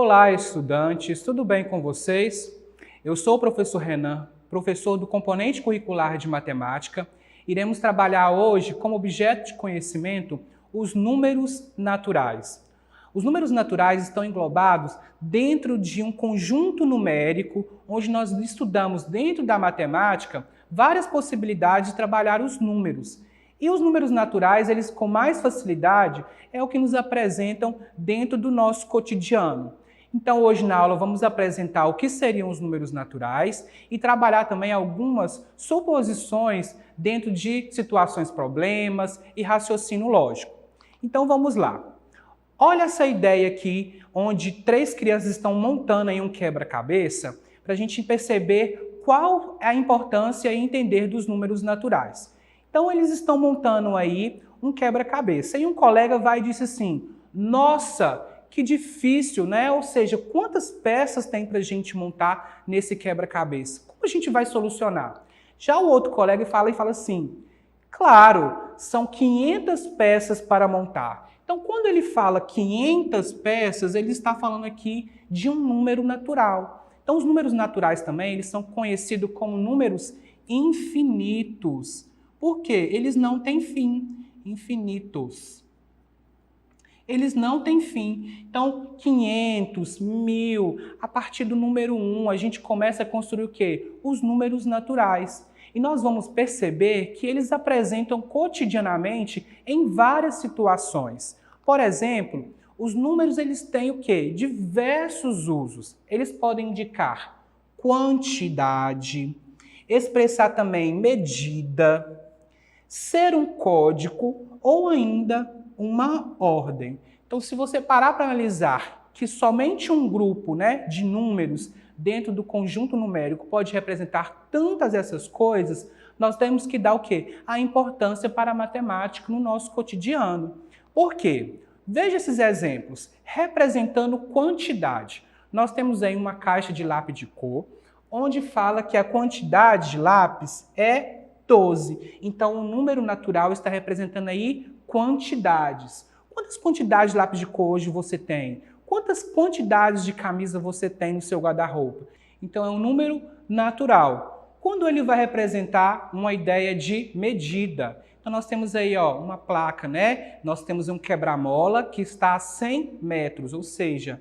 Olá, estudantes, tudo bem com vocês? Eu sou o professor Renan, professor do componente curricular de matemática. Iremos trabalhar hoje como objeto de conhecimento os números naturais. Os números naturais estão englobados dentro de um conjunto numérico, onde nós estudamos dentro da matemática várias possibilidades de trabalhar os números. E os números naturais, eles com mais facilidade, é o que nos apresentam dentro do nosso cotidiano. Então, hoje na aula vamos apresentar o que seriam os números naturais e trabalhar também algumas suposições dentro de situações problemas e raciocínio lógico. Então, vamos lá. Olha essa ideia aqui, onde 3 crianças estão montando aí um quebra-cabeça, para a gente perceber qual é a importância e entender dos números naturais. Então, eles estão montando aí um quebra-cabeça. E um colega vai e disse assim, nossa, que difícil, né? Ou seja, quantas peças tem para a gente montar nesse quebra-cabeça? Como a gente vai solucionar? Já o outro colega fala assim, claro, são 500 peças para montar. Então, quando ele fala 500 peças, ele está falando aqui de um número natural. Então, os números naturais também, eles são conhecidos como números infinitos. Por quê? Eles não têm fim. Infinitos. Eles não têm fim. Então, 500, 1000, a partir do número 1, a gente começa a construir o quê? Os números naturais. E nós vamos perceber que eles apresentam cotidianamente em várias situações. Por exemplo, os números eles têm o quê? Diversos usos. Eles podem indicar quantidade, expressar também medida, ser um código ou ainda uma ordem. Então, se você parar para analisar que somente um grupo, de números dentro do conjunto numérico pode representar tantas essas coisas, nós temos que dar o quê? A importância para a matemática no nosso cotidiano. Por quê? Veja esses exemplos. Representando quantidade. Nós temos aí uma caixa de lápis de cor, onde fala que a quantidade de lápis é 12. Então, o número natural está representando aí quantidades. Quantas quantidades de lápis de cor hoje você tem? Quantas quantidades de camisa você tem no seu guarda-roupa? Então, é um número natural. Quando ele vai representar uma ideia de medida? Então, nós temos aí uma placa, Nós temos um quebra-mola que está a 100 metros, ou seja,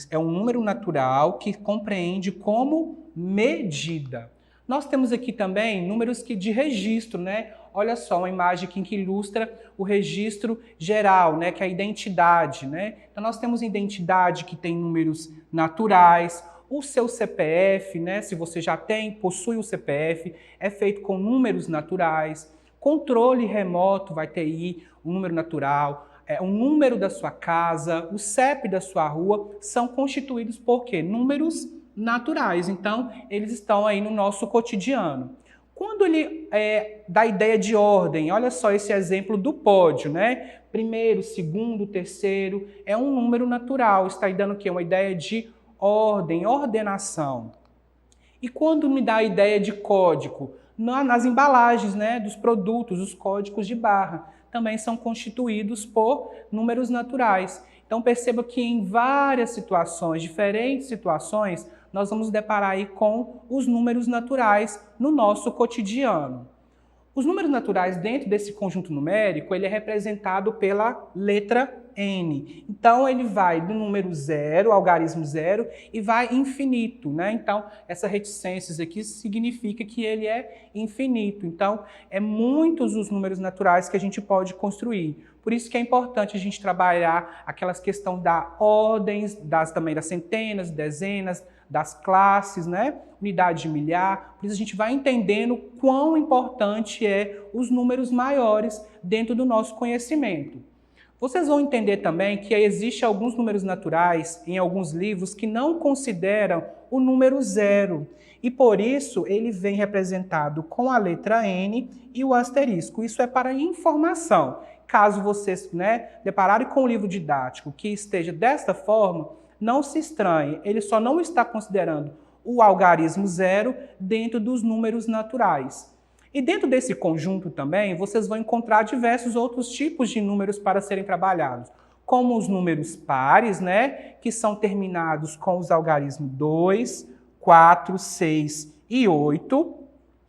é um número natural que compreende como medida. Nós temos aqui também números de registro, Olha só, uma imagem aqui que ilustra o registro geral, que é a identidade, Então, nós temos identidade que tem números naturais, o seu CPF, se você já possui o CPF, é feito com números naturais, controle remoto vai ter aí um número natural, o número da sua casa, o CEP da sua rua, são constituídos por quê? Números naturais. Então, eles estão aí no nosso cotidiano. Quando ele dá a ideia de ordem, olha só esse exemplo do pódio, Primeiro, segundo, terceiro, é um número natural, está aí dando o quê? Uma ideia de ordem, ordenação. E quando me dá a ideia de código? Nas embalagens, dos produtos, os códigos de barra, também são constituídos por números naturais. Então, perceba que em várias situações, diferentes situações, nós vamos deparar aí com os números naturais no nosso cotidiano. Os números naturais dentro desse conjunto numérico, ele é representado pela letra N. Então, ele vai do número 0, algarismo 0, e vai infinito, Então, essa reticências aqui significa que ele é infinito. Então, é muitos os números naturais que a gente pode construir. Por isso que é importante a gente trabalhar aquelas questões da ordens, também das centenas, dezenas, das classes, Unidade de milhar. Por isso a gente vai entendendo quão importante é os números maiores dentro do nosso conhecimento. Vocês vão entender também que existem alguns números naturais em alguns livros que não consideram o número 0. E por isso ele vem representado com a letra N e o asterisco. Isso é para informação. Caso vocês depararem com um livro didático que esteja desta forma, não se estranhe, ele só não está considerando o algarismo 0 dentro dos números naturais. E dentro desse conjunto também, vocês vão encontrar diversos outros tipos de números para serem trabalhados, como os números pares, né, que são terminados com os algarismos 2, 4, 6 e 8,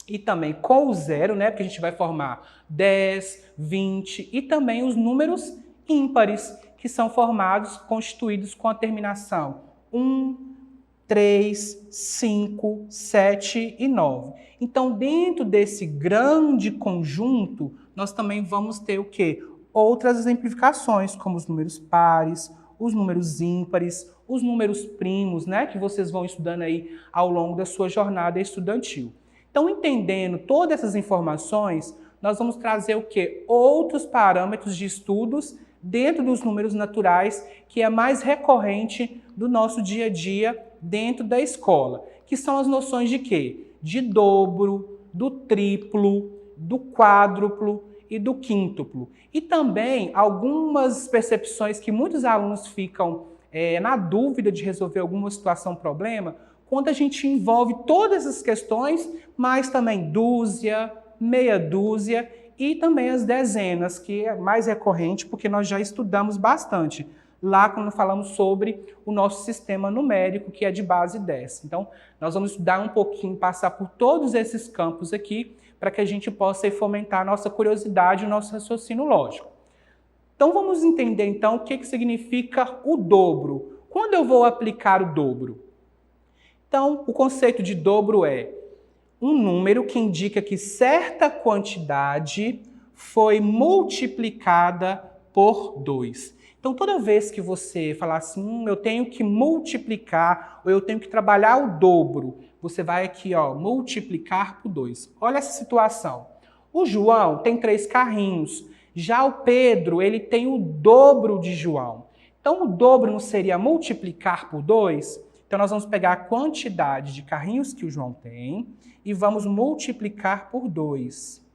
e também com o zero, né, porque a gente vai formar 10, 20, e também os números ímpares, que são formados, constituídos com a terminação 1, 3, 5, 7 e 9. Então, dentro desse grande conjunto, nós também vamos ter o quê? Outras exemplificações, como os números pares, os números ímpares, os números primos, né, que vocês vão estudando aí ao longo da sua jornada estudantil. Então, entendendo todas essas informações, nós vamos trazer o quê? Outros parâmetros de estudos dentro dos números naturais, que é mais recorrente do nosso dia a dia dentro da escola, que são as noções de quê? De dobro, do triplo, do quádruplo e do quíntuplo. E também algumas percepções que muitos alunos ficam na dúvida de resolver alguma situação, problema, quando a gente envolve todas as questões, mas também dúzia, meia dúzia e também as dezenas, que é mais recorrente porque nós já estudamos bastante lá quando falamos sobre o nosso sistema numérico, que é de base 10. Então, nós vamos estudar um pouquinho, passar por todos esses campos aqui, para que a gente possa fomentar a nossa curiosidade e o nosso raciocínio lógico. Então, vamos entender, então, o que significa o dobro. Quando eu vou aplicar o dobro? Então, o conceito de dobro é um número que indica que certa quantidade foi multiplicada por 2. Então, toda vez que você falar assim, eu tenho que multiplicar, ou eu tenho que trabalhar o dobro, você vai aqui, ó, multiplicar por 2. Olha essa situação. O João tem 3 carrinhos, já o Pedro, ele tem o dobro de João. Então, o dobro não seria multiplicar por 2? Então, nós vamos pegar a quantidade de carrinhos que o João tem e vamos multiplicar por 2,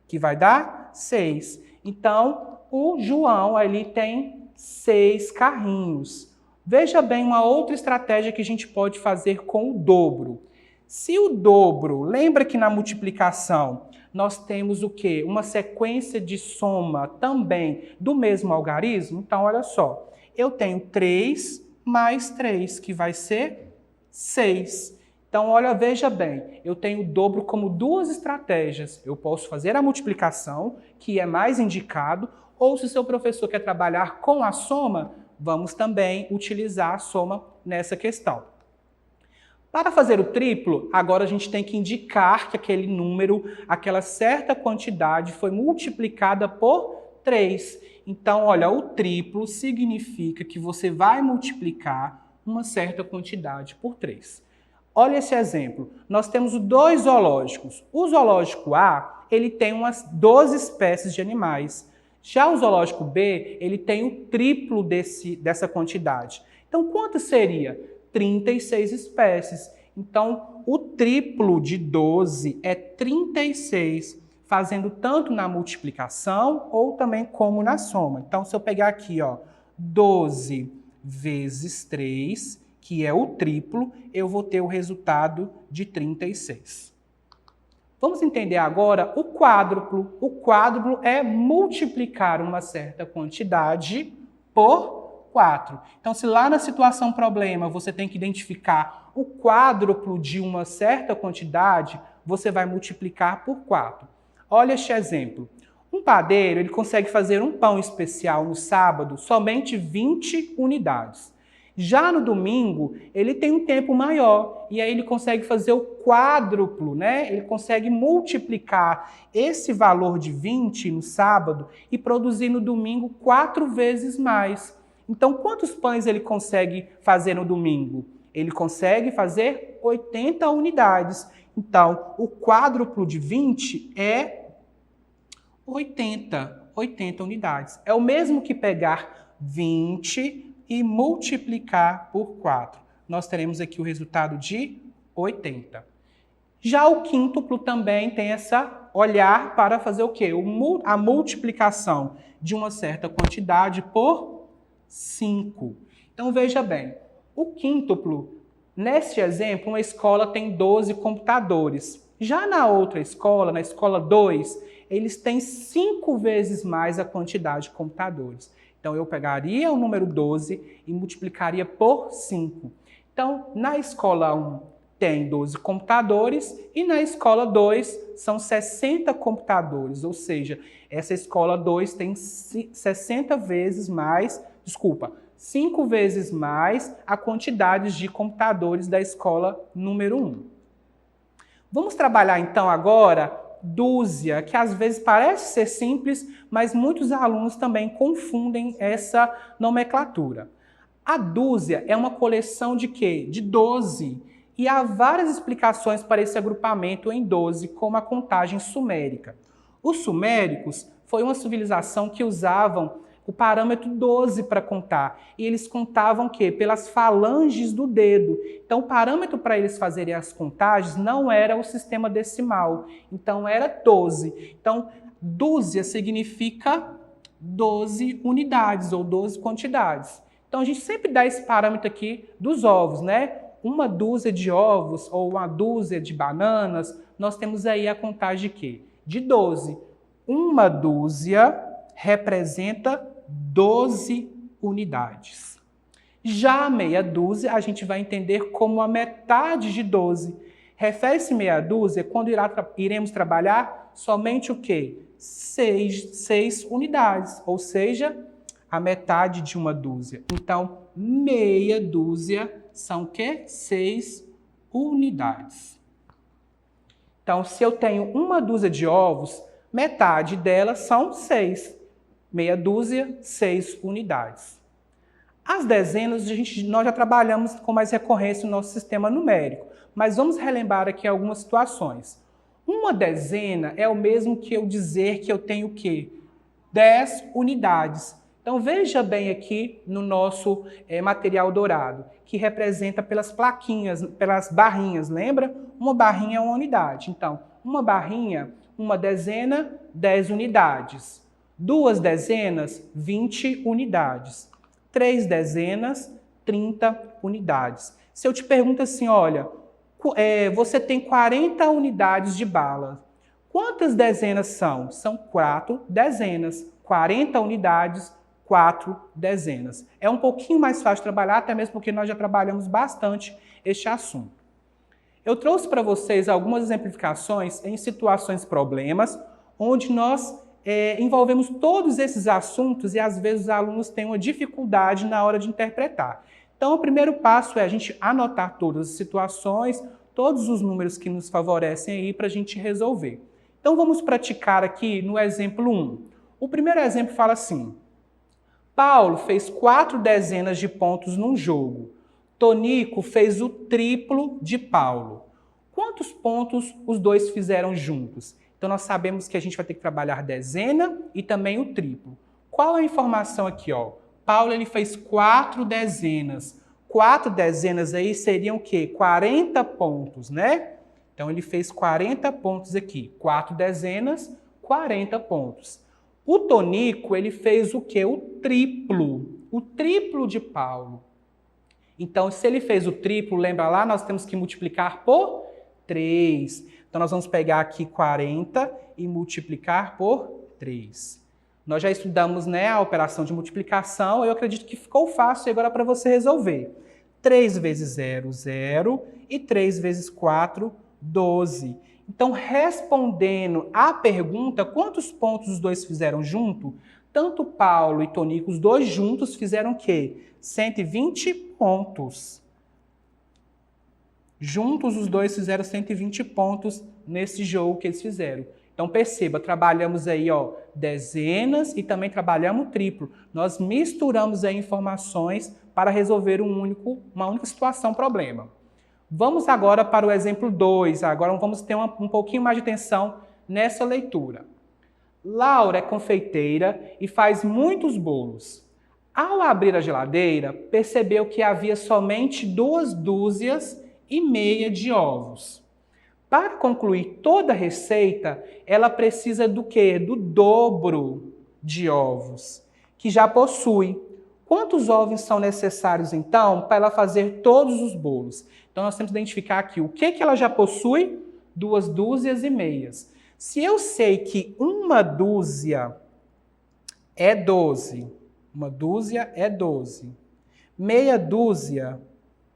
que vai dar 6. Então, o João ali tem 6 carrinhos. Veja bem uma outra estratégia que a gente pode fazer com o dobro. Se o dobro, lembra que na multiplicação nós temos o quê? Uma sequência de soma também do mesmo algarismo? Então, olha só, eu tenho 3 mais 3, que vai ser 6. Então, olha, veja bem, eu tenho o dobro como duas estratégias. Eu posso fazer a multiplicação, que é mais indicado, ou se o seu professor quer trabalhar com a soma, vamos também utilizar a soma nessa questão. Para fazer o triplo, agora a gente tem que indicar que aquele número, aquela certa quantidade foi multiplicada por 3. Então, olha, o triplo significa que você vai multiplicar uma certa quantidade por 3. Olha esse exemplo. Nós temos 2 zoológicos. O zoológico A, ele tem umas 12 espécies de animais. Já o zoológico B, ele tem o triplo dessa quantidade. Então, quanto seria? 36 espécies. Então, o triplo de 12 é 36, fazendo tanto na multiplicação ou também como na soma. Então, se eu pegar aqui, ó, 12 vezes 3, que é o triplo, eu vou ter o resultado de 36. Vamos entender agora o quádruplo. O quádruplo é multiplicar uma certa quantidade por 4. Então, se lá na situação problema você tem que identificar o quádruplo de uma certa quantidade, você vai multiplicar por 4. Olha este exemplo. Um padeiro, ele consegue fazer um pão especial no sábado somente 20 unidades. Já no domingo, ele tem um tempo maior e aí ele consegue fazer o quádruplo, né? Ele consegue multiplicar esse valor de 20 no sábado e produzir no domingo 4 vezes mais. Então, quantos pães ele consegue fazer no domingo? Ele consegue fazer 80 unidades. Então, o quádruplo de 20 é 80 unidades. É o mesmo que pegar 20 e multiplicar por 4. Nós teremos aqui o resultado de 80. Já o quíntuplo também tem essa olhar para fazer o quê? A multiplicação de uma certa quantidade por 5. Então, veja bem, o quíntuplo, neste exemplo, uma escola tem 12 computadores. Já na outra escola, na escola 2, eles têm 5 vezes mais a quantidade de computadores. Então, eu pegaria o número 12 e multiplicaria por 5. Então, na escola 1 tem 12 computadores e na escola 2 são 60 computadores, ou seja, essa escola 2 tem 60 vezes mais, 5 vezes mais a quantidade de computadores da escola número 1. Vamos trabalhar então agora dúzia, que às vezes parece ser simples, mas muitos alunos também confundem essa nomenclatura. A dúzia é uma coleção de quê? De 12. E há várias explicações para esse agrupamento em 12, como a contagem sumérica. Os suméricos foi uma civilização que usavam o parâmetro 12 para contar. E eles contavam o quê? Pelas falanges do dedo. Então, o parâmetro para eles fazerem as contagens não era o sistema decimal. Então, era 12. Então, dúzia significa 12 unidades ou 12 quantidades. Então, a gente sempre dá esse parâmetro aqui dos ovos, né? Uma dúzia de ovos ou uma dúzia de bananas, nós temos aí a contagem de quê? De 12. Uma dúzia representa 12 unidades. Já a meia dúzia, a gente vai entender como a metade de 12. Refere-se meia dúzia quando iremos trabalhar somente o quê? 6 unidades, ou seja, a metade de uma dúzia. Então, meia dúzia são o quê? 6 unidades. Então, se eu tenho uma dúzia de ovos, metade delas são 6. Meia dúzia, 6 unidades. As dezenas, nós já trabalhamos com mais recorrência no nosso sistema numérico, mas vamos relembrar aqui algumas situações. Uma dezena é o mesmo que eu dizer que eu tenho o quê? 10 unidades. Então, veja bem aqui no nosso material dourado, que representa pelas plaquinhas, pelas barrinhas, lembra? Uma barrinha é uma unidade. Então, uma barrinha, uma dezena, 10 unidades. 2 dezenas, 20 unidades. 3 dezenas, 30 unidades. Se eu te pergunto assim, olha, você tem 40 unidades de bala. Quantas dezenas são? São 4 dezenas. 40 unidades, 4 dezenas. É um pouquinho mais fácil de trabalhar, até mesmo porque nós já trabalhamos bastante este assunto. Eu trouxe para vocês algumas exemplificações em situações problemas, onde nós envolvemos todos esses assuntos e às vezes os alunos têm uma dificuldade na hora de interpretar. Então, o primeiro passo é a gente anotar todas as situações, todos os números que nos favorecem aí para a gente resolver. Então, vamos praticar aqui no exemplo 1. O primeiro exemplo fala assim: Paulo fez 4 dezenas de pontos num jogo. Tonico fez o triplo de Paulo. Quantos pontos os dois fizeram juntos? Então, nós sabemos que a gente vai ter que trabalhar dezena e também o triplo. Qual a informação aqui? Ó? Paulo ele fez 4 dezenas. 4 dezenas aí seriam o quê? 40 pontos, né? Então, ele fez 40 pontos aqui. 4 dezenas, 40 pontos. O Tonico, ele fez o quê? O triplo de Paulo. Então, se ele fez o triplo, lembra lá, nós temos que multiplicar por 3. Então, nós vamos pegar aqui 40 e multiplicar por 3. Nós já estudamos, né, a operação de multiplicação. Eu acredito que ficou fácil agora para você resolver. 3 vezes 0, 0. E 3 vezes 4, 12. Então, respondendo à pergunta, quantos pontos os dois fizeram junto? Tanto Paulo e Tonico, os dois juntos, fizeram o quê? 120 pontos. Juntos, os dois fizeram 120 pontos nesse jogo que eles fizeram. Então, perceba, trabalhamos aí, ó, dezenas e também trabalhamos triplo. Nós misturamos aí informações para resolver uma única situação, problema. Vamos agora para o exemplo 2. Agora vamos ter um pouquinho mais de atenção nessa leitura. Laura é confeiteira e faz muitos bolos. Ao abrir a geladeira, percebeu que havia somente 2 dúzias e meia de ovos. Para concluir toda a receita, ela precisa do quê? Do dobro de ovos, que já possui. Quantos ovos são necessários, então, para ela fazer todos os bolos? Então, nós temos que identificar aqui o que ela já possui? 2 dúzias e meias. Se eu sei que uma dúzia é 12 Uma dúzia é 12. Meia dúzia,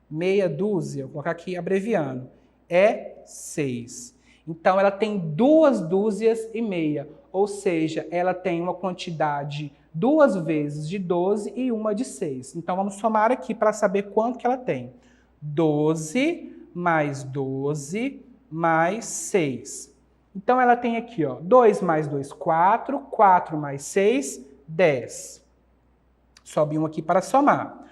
vou colocar aqui abreviando, é 6. Então, ela tem 2 dúzias e meia, ou seja, ela tem uma quantidade 2 vezes de 12 e uma de 6. Então, vamos somar aqui para saber quanto que ela tem. 12 mais 12 mais 6. Então, ela tem aqui, ó, 2 mais 2, 4, 4 mais 6, 10. Sobe um aqui para somar.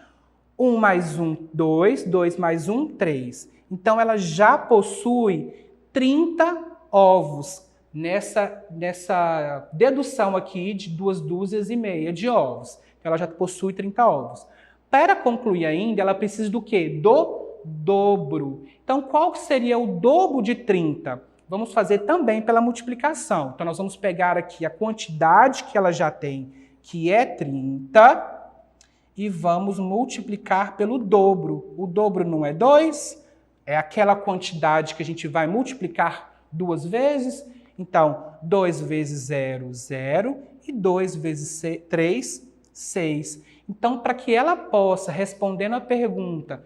1 mais 1, 2, 2 mais 1, 3. Então, ela já possui 30 ovos nessa dedução aqui de 2 dúzias e meia de ovos. Então, ela já possui 30 ovos. Para concluir ainda, ela precisa do quê? Do dobro. Então, qual seria o dobro de 30? Vamos fazer também pela multiplicação. Então, nós vamos pegar aqui a quantidade que ela já tem, que é 30, e vamos multiplicar pelo dobro. O dobro não é 2? É aquela quantidade que a gente vai multiplicar 2 vezes. Então, 2 vezes 0, 0. E 2 vezes 3, 6. Então, para que ela possa, respondendo a pergunta,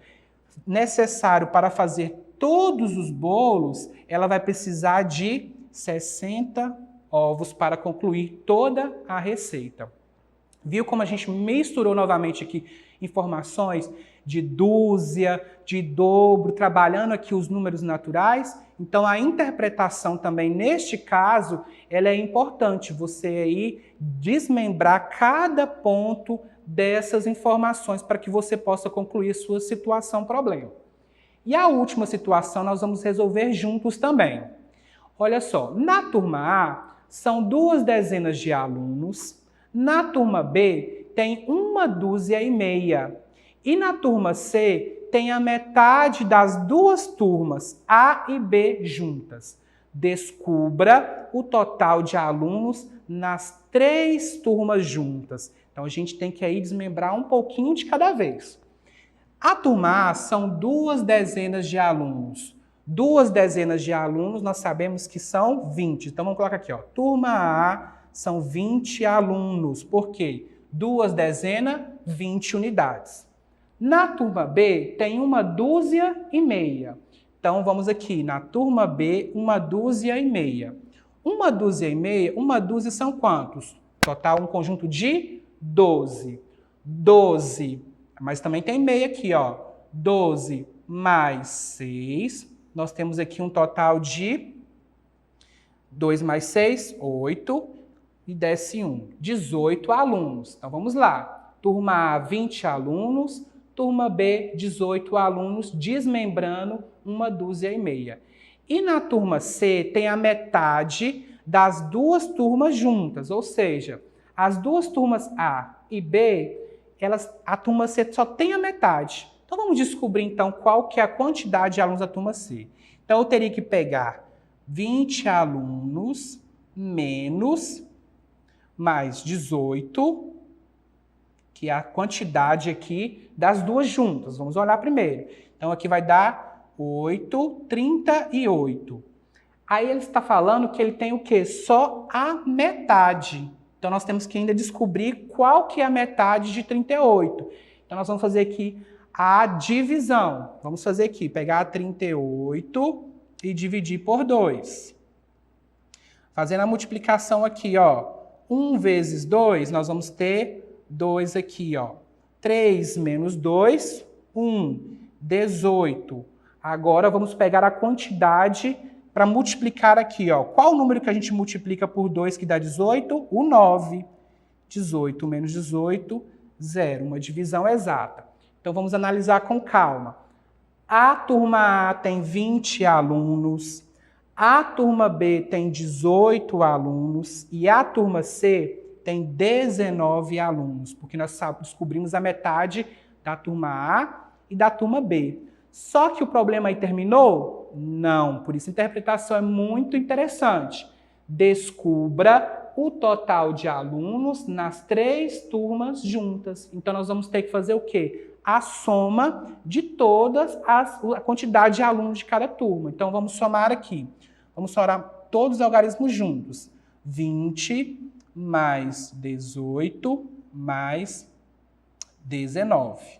necessário para fazer todos os bolos, ela vai precisar de 60 ovos para concluir toda a receita. Viu como a gente misturou novamente aqui informações de dúzia, de dobro, trabalhando aqui os números naturais? Então, a interpretação também, neste caso, ela é importante. Você aí desmembrar cada ponto dessas informações para que você possa concluir sua situação problema. E a última situação nós vamos resolver juntos também. Olha só, na turma A são 2 dezenas de alunos, na turma B tem 1 dúzia e meia e na turma C tem a metade das 2 turmas, A e B juntas. Descubra o total de alunos nas 3 turmas juntas. Então, a gente tem que aí desmembrar um pouquinho de cada vez. A turma A são 2 dezenas de alunos. 2 dezenas de alunos, nós sabemos que são 20. Então, vamos colocar aqui, ó. Turma A são 20 alunos. Por quê? 2 dezenas, 20 unidades. Na turma B, tem 1 dúzia e meia. Então, vamos aqui, na turma B, 1 dúzia e meia. 1 dúzia e meia, 1 dúzia são quantos? Total, um conjunto de 12. 12, mas também tem meia aqui, ó. 12 mais 6, nós temos aqui um total de 2 mais 6, 8, e desce 1, 18 alunos. Então, vamos lá. Turma A, 20 alunos, turma B, 18 alunos, desmembrando 1 dúzia e meia. E na turma C tem a metade das 2 turmas juntas, ou seja, as 2 turmas A e B, a turma C só tem a metade. Então, vamos descobrir, então, qual que é a quantidade de alunos da turma C. Então, eu teria que pegar 20 alunos menos mais 18, que é a quantidade aqui das 2 juntas. Vamos olhar primeiro. Então, aqui vai dar 8, 38. Aí ele está falando que ele tem o quê? Só a metade. Então, nós temos que ainda descobrir qual que é a metade de 38. Então, nós vamos fazer aqui a divisão. Vamos fazer aqui, pegar 38 e dividir por 2. Fazendo a multiplicação aqui, ó. 1 vezes 2, nós vamos ter 2 aqui, ó. 3 menos 2, 1. 18. Agora, vamos pegar a quantidade para multiplicar aqui, ó. Qual o número que a gente multiplica por 2 que dá 18? O 9. 18 menos 18, 0. Uma divisão exata. Então, vamos analisar com calma. A turma A tem 20 alunos, a turma B tem 18 alunos e a turma C tem 19 alunos, porque nós descobrimos a metade da turma A e da turma B. Só que o problema aí terminou? Não, por isso a interpretação é muito interessante. Descubra o total de alunos nas 3 turmas juntas. Então, nós vamos ter que fazer o quê? A soma de todas a quantidade de alunos de cada turma. Então, vamos somar aqui. Vamos somar todos os algarismos juntos. 20 mais 18 mais 19.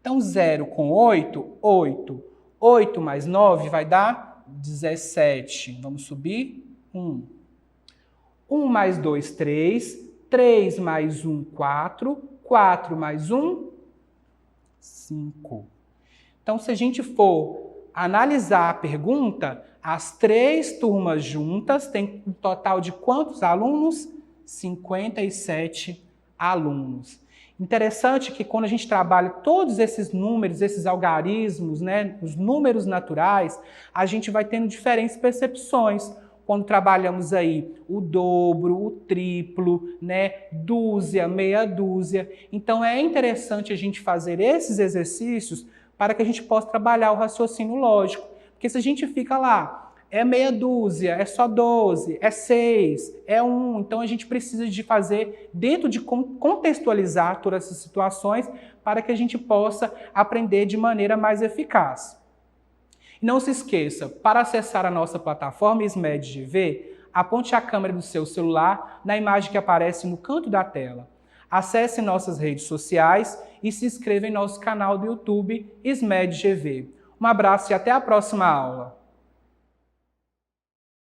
Então, 0 com 8, 8. 8 mais 9 vai dar 17. Vamos subir 1. 1 mais 2, 3. 3 mais 1, 4. 4 mais 1, 5. Então, se a gente for analisar a pergunta, as 3 turmas juntas têm um total de quantos alunos? 57 alunos. Interessante que quando a gente trabalha todos esses números, esses algarismos, né, os números naturais, a gente vai tendo diferentes percepções. Quando trabalhamos aí o dobro, o triplo, né, dúzia, meia dúzia. Então é interessante a gente fazer esses exercícios para que a gente possa trabalhar o raciocínio lógico. Porque se a gente fica lá, é meia dúzia, é só 12, é 6, é 1. Então a gente precisa de fazer dentro de contextualizar todas essas situações para que a gente possa aprender de maneira mais eficaz. E não se esqueça, para acessar a nossa plataforma SMED-GV, aponte a câmera do seu celular na imagem que aparece no canto da tela. Acesse nossas redes sociais e se inscreva em nosso canal do YouTube SMED-GV. Um abraço e até a próxima aula!